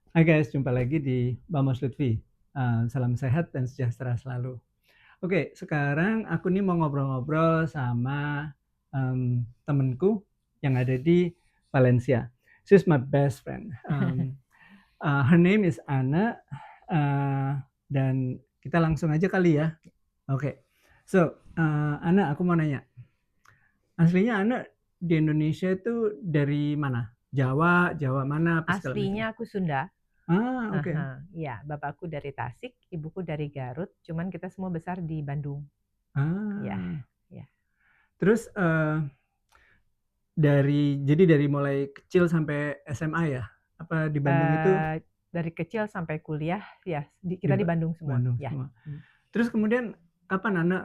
Hai guys, jumpa lagi di Bamos Lutfi. Salam sehat dan sejahtera selalu. Oke, sekarang aku nih mau ngobrol-ngobrol sama temenku yang ada di Valencia. She's my best friend. Her name is Anna. Dan kita langsung aja kali ya. Oke, so Anna, aku mau nanya. Aslinya Anna di Indonesia itu dari mana? Jawa, Jawa mana, apa segala macam? Aslinya aku Sunda. Oke. Ya, bapakku dari Tasik, ibuku dari Garut, cuman kita semua besar di Bandung. Ya, Ah, ya. terus jadi dari mulai kecil sampai SMA ya? Apa di Bandung itu Dari kecil sampai kuliah, ya di kita di Bandung semua. Bandung Ya. semua? Terus kemudian kapan Anda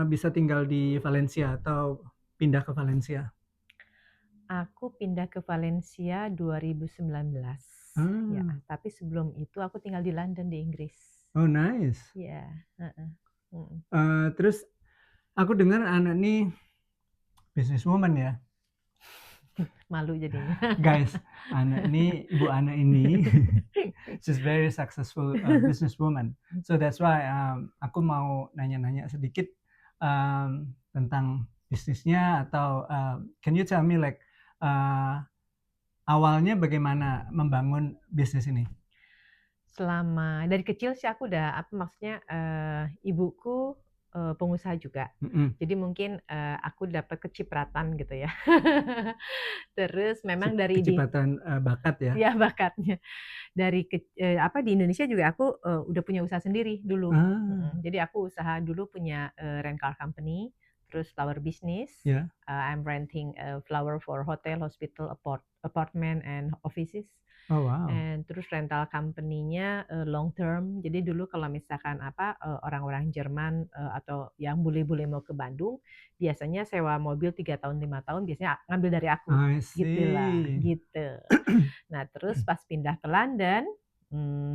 bisa tinggal di Valencia atau pindah ke Valencia? Aku pindah ke Valencia 2019. Ya, Ah, tapi sebelum itu aku tinggal di London di Inggris. oh nice. Ya, heeh. Terus aku dengar Anda nih businesswoman ya, Malu jadinya. guys. Ibu Ana ini, she's very successful businesswoman. So that's why aku mau nanya-nanya sedikit tentang bisnisnya atau can you tell me like uh, awalnya bagaimana membangun bisnis ini? Dari kecil sih aku udah maksudnya ibuku pengusaha juga. Mm-mm. Jadi mungkin aku dapat kecipratan gitu ya. Terus memang dari Kecepatan bakat ya. ya bakatnya di Indonesia juga aku udah punya usaha sendiri dulu. Ah, Jadi aku usaha dulu punya rental company, terus flower business. ya. I'm renting flower for hotel, hospital, apartment and offices. Oh wow. Terus rental company-nya long term. Jadi dulu kalau misalkan orang-orang Jerman atau yang bule-bule mau ke Bandung, biasanya sewa mobil 3 tahun 5 tahun biasanya ngambil dari aku. I Gitulah, see. gitu. Nah, terus pas pindah ke London,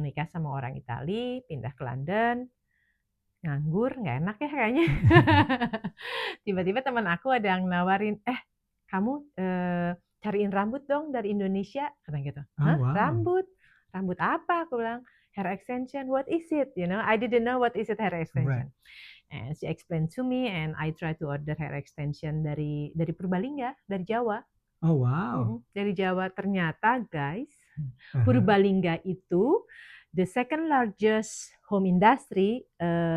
nikah sama orang Itali, pindah ke London, nganggur, nggak enak ya kayaknya. Tiba-tiba teman aku ada yang nawarin, kamu cariin rambut dong dari Indonesia, kata gitu. Oh Hah, wow. rambut? Rambut apa? Aku bilang, hair extension. What is it? I didn't know what is it hair Right. extension. And she explained to me, and I try to order hair extension dari Purbalingga, dari Jawa. Oh wow. Dari Jawa. Ternyata, guys, Uh-huh. Purbalingga itu the second largest home industry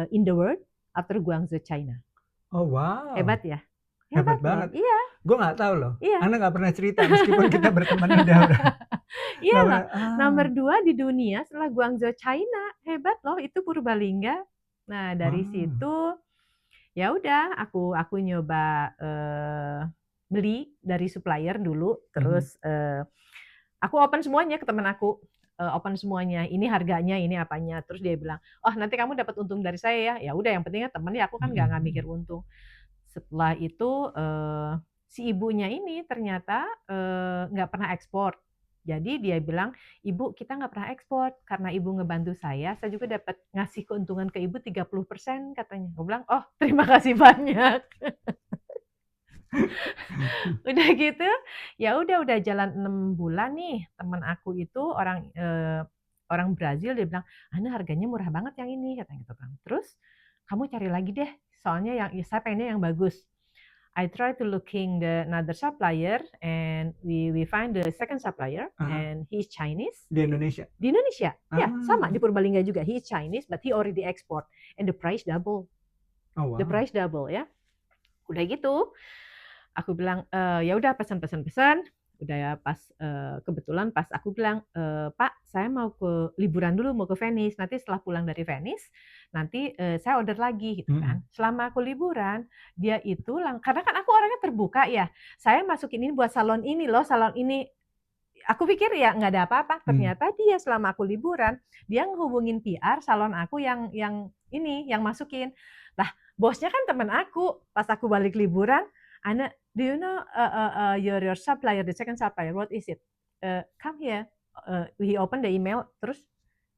in the world after Guangzhou, China. Oh wow. Hebat ya? Hebat Hebat loh. banget. Iya, Gue nggak tahu loh. iya. Anda nggak pernah cerita meskipun kita berteman udah Iya nggak loh, pernah. nomor 2 di dunia setelah Guangzhou, China. Hebat loh, itu Purbalingga. Nah, dari Wow. situ ya udah aku nyoba beli dari supplier dulu, Mhm. terus aku open semuanya ke teman aku. Open semuanya, ini harganya, ini apanya. Terus dia bilang, "Oh, nanti kamu dapat untung dari saya ya." Ya udah, yang pentingnya temen ya, aku kan nggak mikir Mhm. untung. Setelah itu si ibunya ini ternyata nggak pernah ekspor. Jadi dia bilang, "Ibu, kita nggak pernah ekspor karena ibu ngebantu saya juga dapat ngasih keuntungan ke ibu 30% katanya." Gue bilang, "Oh, terima kasih banyak." Udah gitu, ya udah jalan 6 bulan nih. Teman aku itu orang Brazil, dia bilang, "Ana harganya murah banget yang ini," katanya gitu kan. Terus, "Kamu cari lagi deh, soalnya saya pengennya yang bagus." I try to looking the another supplier and we find the second supplier Aha. and he's Chinese. Di Indonesia. Di Indonesia, ya sama Ah. di Purbalingga juga. He's Chinese but he already export and the price double. Oh The wow. price double ya. Udah gitu, aku bilang ya udah pesan. Udah ya kebetulan pas aku bilang Pak, saya mau ke liburan dulu, mau ke Venice. Nanti setelah pulang dari Venice, nanti saya order lagi gitu kan. Mhm. Selama aku liburan, dia itu karena kan aku orangnya terbuka ya. Saya masukin ini buat salon ini loh, salon ini. Aku pikir ya nggak ada apa-apa. Hmm. Ternyata dia selama aku liburan, dia ngehubungin PR salon aku yang masukin. Lah, bosnya kan teman aku. Pas aku balik liburan, Ana, do you know your supplier, the second supplier, what is it? Come here. He open the email, terus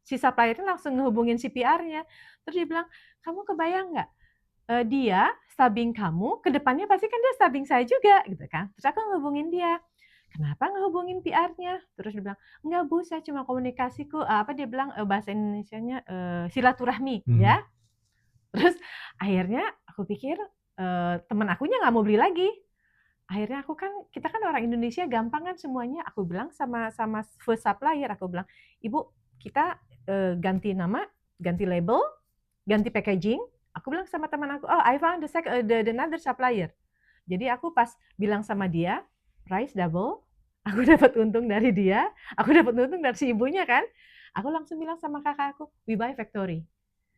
si suppliernya langsung ngehubungin si PR-nya. Terus dia bilang, kamu kebayang nggak? Dia stubbing kamu, ke depannya pasti kan dia stubbing saya juga, gitu kan. Terus aku ngehubungin dia. kenapa ngehubungin PR-nya? Terus dia bilang, enggak Bu, saya cuma komunikasi kok, dia bilang bahasa Indonesianya silaturahmi, ya. Terus akhirnya aku pikir temen akunya nggak mau beli lagi. Akhirnya kita kan orang Indonesia gampang kan semuanya. Aku bilang sama first supplier, aku bilang, Ibu, kita ganti nama, ganti label, ganti packaging. Aku bilang sama teman aku, oh I found the another supplier. Jadi aku pas bilang sama dia, price double, aku dapat untung dari dia, aku dapat untung dari si ibunya kan. Aku langsung bilang sama kakak aku, we buy factory.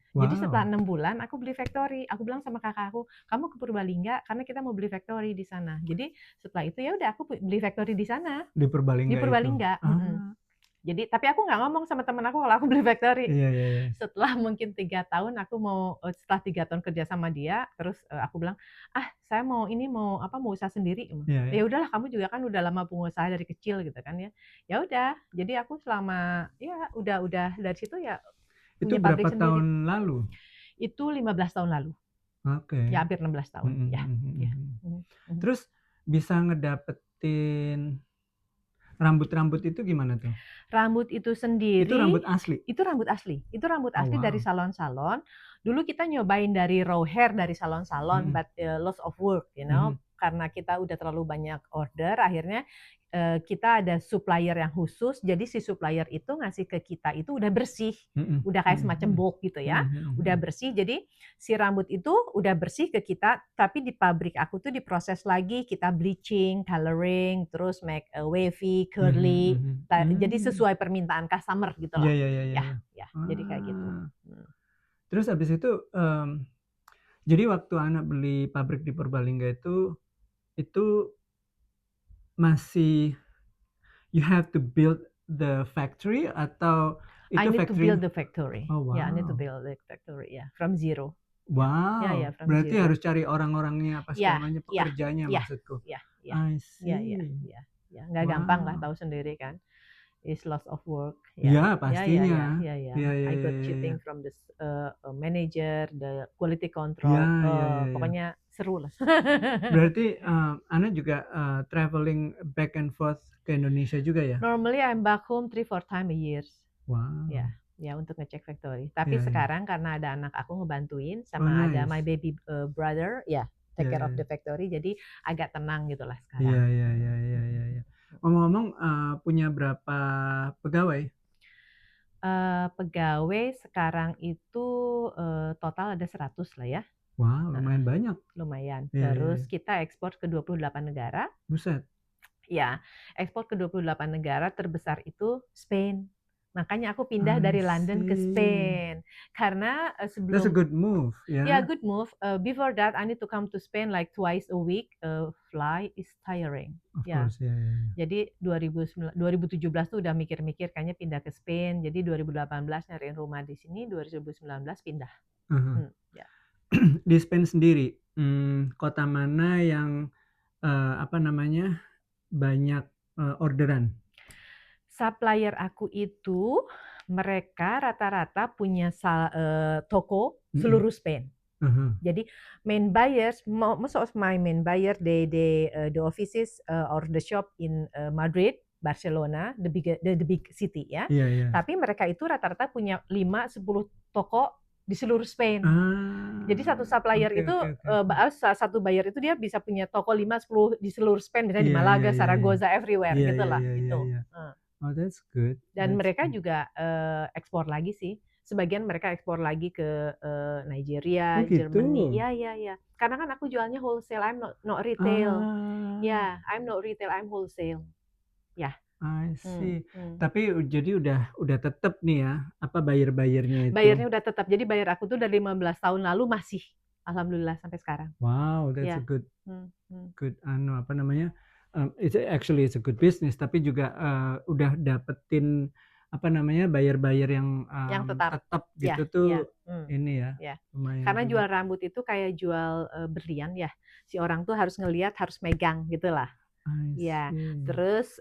Jadi setelah 6 bulan aku beli factory. Aku bilang sama kakak aku, kamu ke Purbalingga karena kita mau beli factory di sana. Jadi setelah itu ya udah aku beli factory di sana. Di Purbalingga. Di Purbalingga. Jadi tapi aku nggak ngomong sama teman aku kalau aku beli factory. Iya. Setelah mungkin 3 tahun setelah 3 tahun kerja sama dia, terus aku bilang, saya mau usaha sendiri. Iya. Ya udahlah, kamu juga kan udah lama pengusaha dari kecil gitu kan ya. Ya udah, jadi aku selama ya udah dari situ ya Itu punya berapa pabrik sendiri. tahun lalu? Itu 15 tahun lalu. Oke. Ya hampir 16 tahun. Ya. Terus bisa ngedapetin rambut-rambut itu gimana tuh? Rambut itu sendiri. Itu rambut asli? Itu rambut asli. Itu rambut asli dari salon-salon. Dulu kita nyobain dari raw hair dari salon-salon, but lots of work, karena kita udah terlalu banyak order, akhirnya kita ada supplier yang khusus, jadi si supplier itu ngasih ke kita itu udah bersih, udah kayak semacam bulk gitu ya, udah bersih, jadi si rambut itu udah bersih ke kita, tapi di pabrik aku tuh diproses lagi, kita bleaching, coloring, terus make wavy, curly, jadi sesuai permintaan customer gitu loh. Iya. Ya, jadi kayak gitu. Terus habis itu, jadi waktu anak beli pabrik di Purbalingga itu masih you have to build the factory atau itu I need factory? to build the factory. Oh, wow. Yeah, I need to build the factory, from zero. Wow. Yeah, from berarti zero. harus cari orang-orangnya apa semuanya pekerjanya maksudku. Yeah. I see. Ya, nggak gampang lah, tahu sendiri kan. It's lots of work. Ya, pastinya. I got cheating from the manager, the quality control. Pokoknya seru lah. Berarti Ana juga traveling back and forth ke Indonesia juga ya? Normally I'm back home 3-4 times a year. Wow. Ya untuk ngecek factory. Tapi sekarang karena ada anak aku ngebantuin sama ada my baby brother, take care of the factory, jadi agak tenang gitulah sekarang. Iya. Ngomong-ngomong, punya berapa pegawai? Pegawai sekarang itu total ada 100 lah ya. Wow, lumayan banyak. Lumayan. Terus kita ekspor ke 28 negara. Buset. Ya, ekspor ke 28 negara, terbesar itu Spain. Makanya aku pindah dari London ke Spain. Karena sebelum... That's a good move. Yeah, good move. Before that, I need to come to Spain like twice a week. Fly is tiring. Of course, Jadi 2017 tuh udah mikir-mikir kayaknya pindah ke Spain. Jadi 2018 nyariin rumah di sini, 2019 pindah. Di Spain sendiri, kota mana yang banyak orderan? Supplier aku itu mereka rata-rata punya toko seluruh Spain. Jadi main buyers, most of my main buyer the offices or the shop in Madrid, Barcelona, the big city ya. Tapi mereka itu rata-rata punya 5-10 toko di seluruh Spain. Jadi satu supplier itu satu buyer itu dia bisa punya toko 5-10 di seluruh Spain, misalnya di Malaga, Zaragoza, everywhere gitulah gitu. Oh, that's good. Dan mereka juga ekspor lagi sih. Sebagian mereka ekspor lagi ke Nigeria, Germany. Ya. Karena kan aku jualnya wholesale, I'm not retail. I'm not retail, I'm wholesale. I see. Tapi jadi udah tetap nih ya, buyer-buyernya itu. Bayarnya udah tetap. Jadi bayar aku tuh dari 15 tahun lalu masih, alhamdulillah sampai sekarang. Wow, that's a good it's a good business, tapi juga udah dapetin buyer-buyer yang tetap gitu tuh ini ya. Lumayan. Karena jual rambut itu kayak jual berlian ya. Si orang tuh harus ngelihat, harus megang gitulah. Terus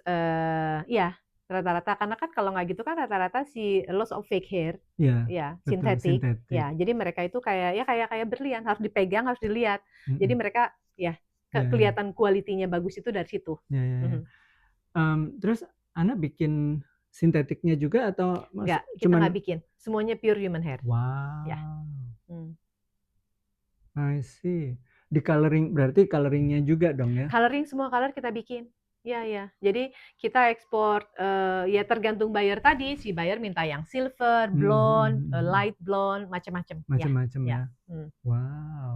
rata-rata karena kan kalau nggak gitu kan rata-rata si lots of fake hair, sintetik. Jadi mereka itu kayak berlian, harus dipegang, harus dilihat. Jadi mereka kelihatan kualitinya bagus itu dari situ. Terus Ana bikin sintetiknya juga atau Enggak, kita nggak cuman bikin. Semuanya pure human hair. Ya. wow, Hmm. I see. Di coloring berarti coloringnya juga dong ya? Coloring semua color kita bikin. Ya, ya. Jadi kita ekspor ya tergantung buyer tadi. Si buyer minta yang silver, blonde, light blonde, macam-macam. Ya, Macam-macam ya. ya. Hmm. Wow.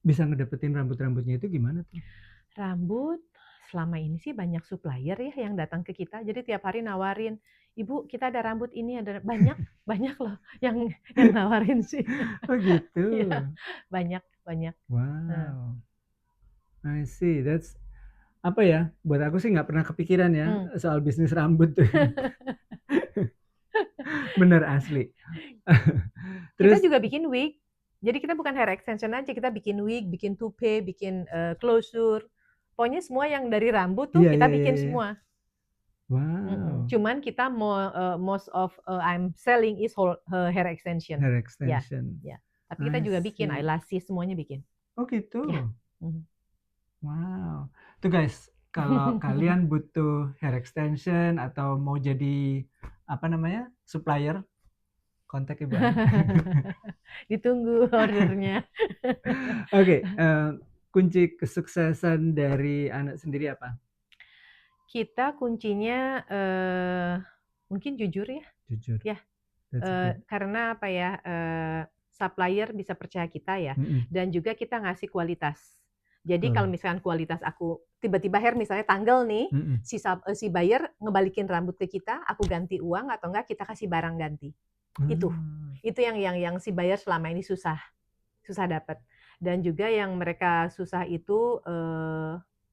Bisa ngedapetin rambut-rambutnya itu gimana tuh? Rambut selama ini sih banyak supplier ya yang datang ke kita. Jadi tiap hari nawarin, "Ibu, kita ada rambut ini, ada banyak, banyak loh yang nawarin sih." Oh gitu. Iya, banyak, banyak. Heeh. Wow. I see. That's apa ya? Buat aku sih nggak pernah kepikiran ya Hmm. soal bisnis rambut tuh. Bener asli. Kita Terus juga bikin wig. Jadi kita bukan hair extension aja, kita bikin wig, bikin toupee, bikin closure. Pokoknya semua yang dari rambut tuh iya kita iya iya bikin iya. semua. Wow. Cuman kita most of I'm selling is whole hair extension. Hair Ya, extension. ya. Tapi kita I juga bikin see. eyelashes semuanya bikin. Oh gitu. Ya. Mhm. Wow. Tuh guys, kalau kalian butuh hair extension atau mau jadi apa namanya supplier, kontak Ibu Ana. Ditunggu ordernya. Oke, kunci kesuksesan dari anak sendiri apa? Kita kuncinya mungkin jujur ya. Jujur. Ya, That's good. karena apa ya, supplier bisa percaya kita ya, dan juga kita ngasih kualitas. Jadi kalau misalkan kualitas aku tiba-tiba hair misalnya tanggal nih, si buyer ngebalikin rambut ke kita, aku ganti uang atau enggak kita kasih barang ganti. Itu yang si buyer selama ini susah dapat. Dan juga yang mereka susah itu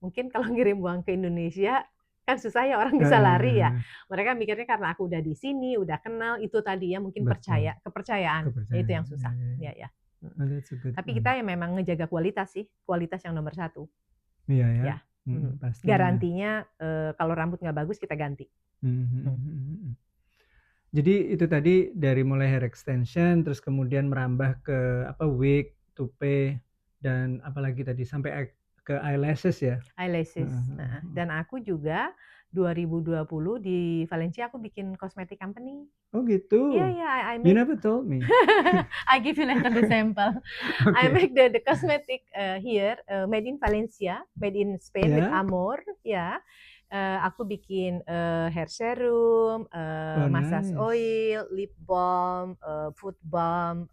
mungkin kalau ngirim uang ke Indonesia kan susah ya, orang bisa lari ya. Mereka mikirnya karena aku udah di sini, udah kenal, itu tadi ya mungkin Betul. kepercayaan. Itu yang susah. Ya. Ya, ya. Oh, that's a good Tapi one. kita yang memang ngejaga kualitas sih, kualitas yang nomor 1. Iya ya. Ya. Pastinya. Garantinya kalau rambut nggak bagus kita ganti. Jadi itu tadi dari mulai hair extension, terus kemudian merambah ke apa wig, toupee, dan apalagi tadi sampai ke eyelashes ya. Eyelashes. Dan aku juga 2020 di Valencia aku bikin cosmetic company. Oh gitu. Iya, iya, I You make. never told me. I give you later the sample. I Okay. make the cosmetic here, made in Valencia, made in Spain with Yeah. Amor, ya. Aku bikin hair serum, massage nice. oil, lip balm, foot balm,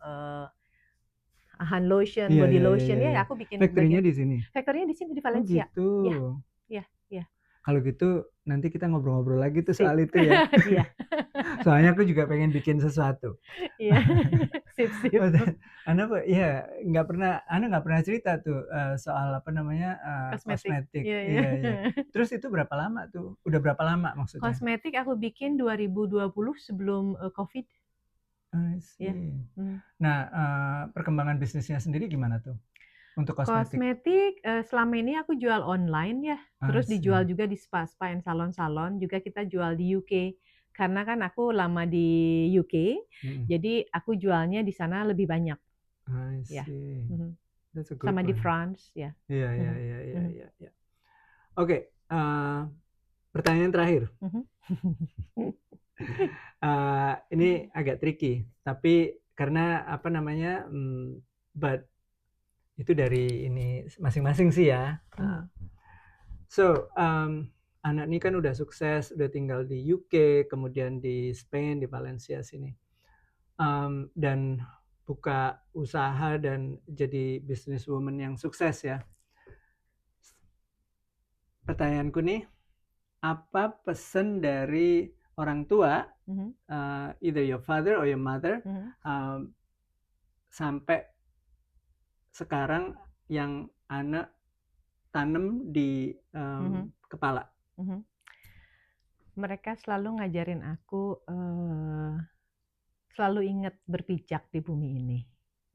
hand lotion, Iya, body iya, iya, lotion, iya, ya iya. aku bikin Factory-nya bagian. di sini. Factory-nya di sini di Oh Valencia. gitu. Ya, ya, ya. Kalau gitu nanti kita ngobrol-ngobrol lagi tuh Sip. soal itu ya. Iya. Soalnya aku juga pengen bikin sesuatu. Iya. Sip, sip. Ana nggak pernah cerita tuh soal apa namanya kosmetik. Iya, Iya, iya. Terus itu berapa lama tuh? Udah berapa lama maksudnya? Kosmetik aku bikin 2020 sebelum COVID. I see. Ya. Nah, perkembangan bisnisnya sendiri gimana tuh untuk kosmetik? Kosmetik selama ini aku jual online ya, terus dijual juga di spa-spa and salon-salon, juga kita jual di UK. Karena kan aku lama di UK, jadi aku jualnya di sana lebih banyak. I see. Ya. That's a good Sama one. di France ya. Iya. Oke, pertanyaan terakhir. Ini agak tricky, tapi karena apa namanya, but itu dari ini masing-masing sih ya. So, anak ini kan udah sukses, udah tinggal di UK, kemudian di Spain, di Valencia sini, dan buka usaha dan jadi businesswoman yang sukses ya. Pertanyaanku nih, apa pesan dari orang tua, either your father or your mother, sampai sekarang yang anak tanam di kepala? Mereka selalu ngajarin aku selalu ingat berpijak di bumi ini.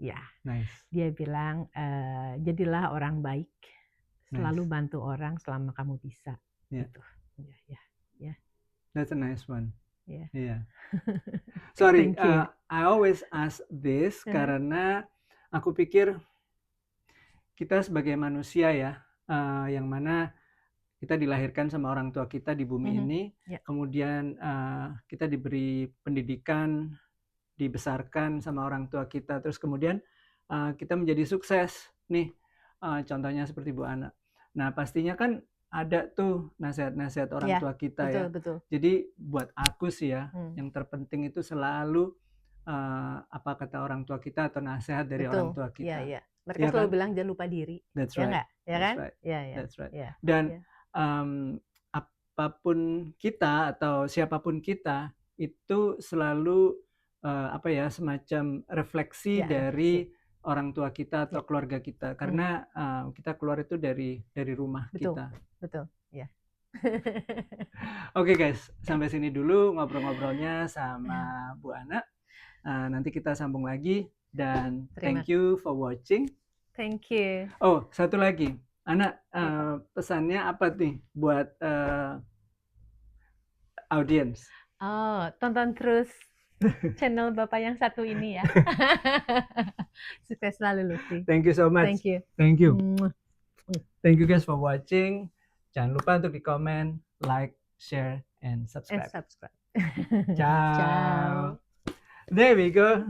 Ya. Nice. Dia bilang jadilah orang baik, selalu Nice. bantu orang selama kamu bisa. Yeah. Gitu. Ya. That's a nice one. Yeah. Yeah. Sorry, Thank you. I always ask this karena aku pikir kita sebagai manusia ya, yang mana kita dilahirkan sama orang tua kita di bumi ini, Ya. kemudian kita diberi pendidikan, dibesarkan sama orang tua kita, terus kemudian kita menjadi sukses nih, contohnya seperti Bu Ana. Nah pastinya kan ada tuh nasihat-nasihat orang Ya, tua kita betul ya. betul. Jadi buat aku sih ya, Hmm, yang terpenting itu selalu apa kata orang tua kita atau nasihat dari orang betul. tua Ya, kita, ya. Mereka ya selalu kan? bilang jangan lupa diri, That's ya right, nggak? Ya that's kan? right, Ya, ya, that's right. ya, Dan ya. apapun kita atau siapapun kita itu selalu apa ya, semacam refleksi Ya, refleksi. dari orang tua kita atau Ya. keluarga kita, karena kita keluar itu dari rumah Betul, kita. betul. Ya. Oke guys, sampai sini dulu ngobrol-ngobrolnya sama Bu Ana. Nanti kita sambung lagi dan Terima thank you for watching. Thank you. Oh, satu lagi. Ana, pesannya apa nih buat audiens? Oh, tonton terus channel Bapak yang satu ini ya. Sukses selalu, Lutfi. Thank you so much. Thank you. Thank you. Mwah. Thank you guys for watching. Jangan lupa untuk di comment, like, share, and And subscribe. subscribe. Ciao. Ciao. There we go.